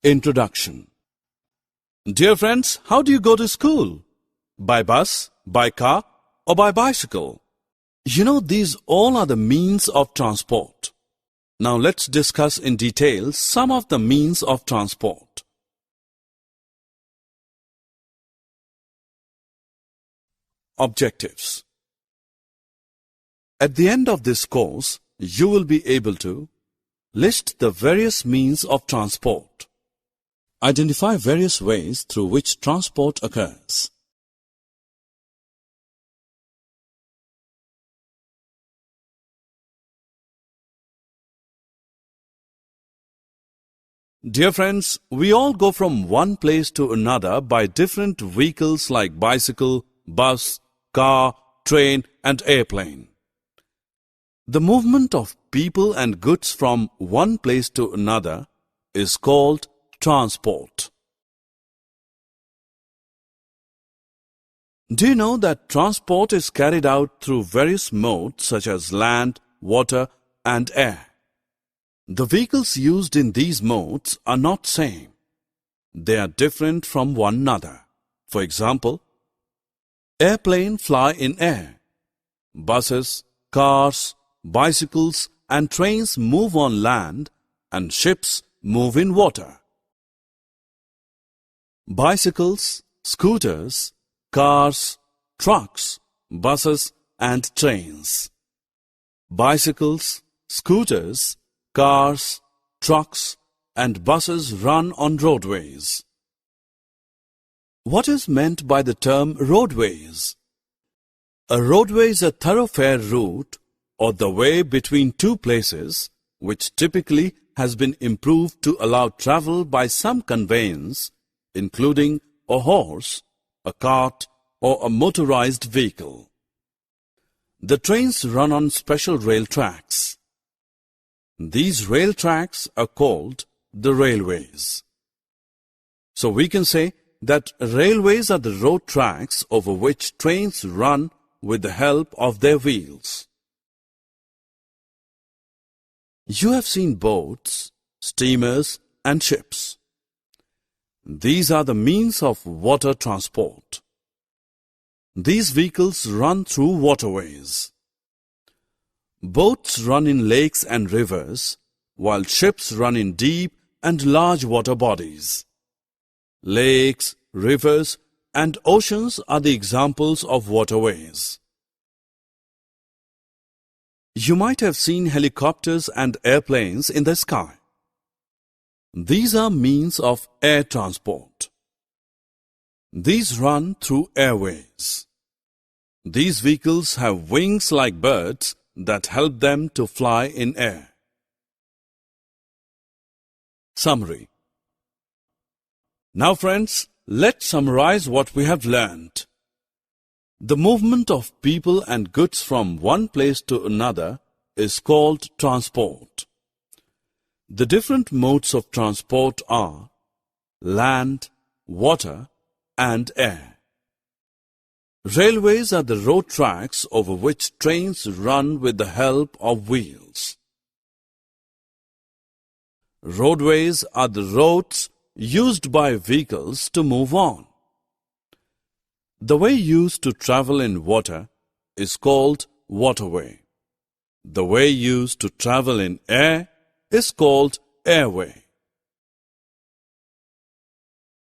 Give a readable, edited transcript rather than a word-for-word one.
Introduction. Dear friends, how do you go to school? By bus, by car, or by bicycle? You know, these all are the means of transport. Now let's discuss in detail some of the means of transport. Objectives. At the end of this course, you will be able to list the various means of transport. Identify various ways through which transport occurs. Dear friends, we all go from one place to another by different vehicles like bicycle, bus, car, train, and airplane. The movement of people and goods from one place to another is called transport. Do you know that transport is carried out through various modes such as land, water, and air? The vehicles used in these modes are not same. They are different from one another. For example, airplanes fly in air. Buses, cars, bicycles, and trains move on land, and ships move in water. Bicycles, scooters, cars, trucks, buses, and trains. Bicycles, scooters, cars, trucks, and buses run on roadways. What is meant by the term roadways? A roadway is a thoroughfare route or the way between two places which typically has been improved to allow travel by some conveyance, including a horse, a cart, or a motorized vehicle. The trains run on special rail tracks. These rail tracks are called the railways. So we can say that railways are the road tracks over which trains run with the help of their wheels. You have seen boats, steamers, and ships. These are the means of water transport. These vehicles run through waterways. Boats run in lakes and rivers, while ships run in deep and large water bodies. Lakes, rivers, and oceans are the examples of waterways. You might have seen helicopters and airplanes in the sky. These are means of air transport. These run through airways. These vehicles have wings like birds that help them to fly in air. Summary. Now friends, let's summarize what we have learned. The movement of people and goods from one place to another is called transport. The different modes of transport are land, water, and air. Railways are the road tracks over which trains run with the help of wheels. Roadways are the roads used by vehicles to move on. The way used to travel in water is called waterway. The way used to travel in air is called airway.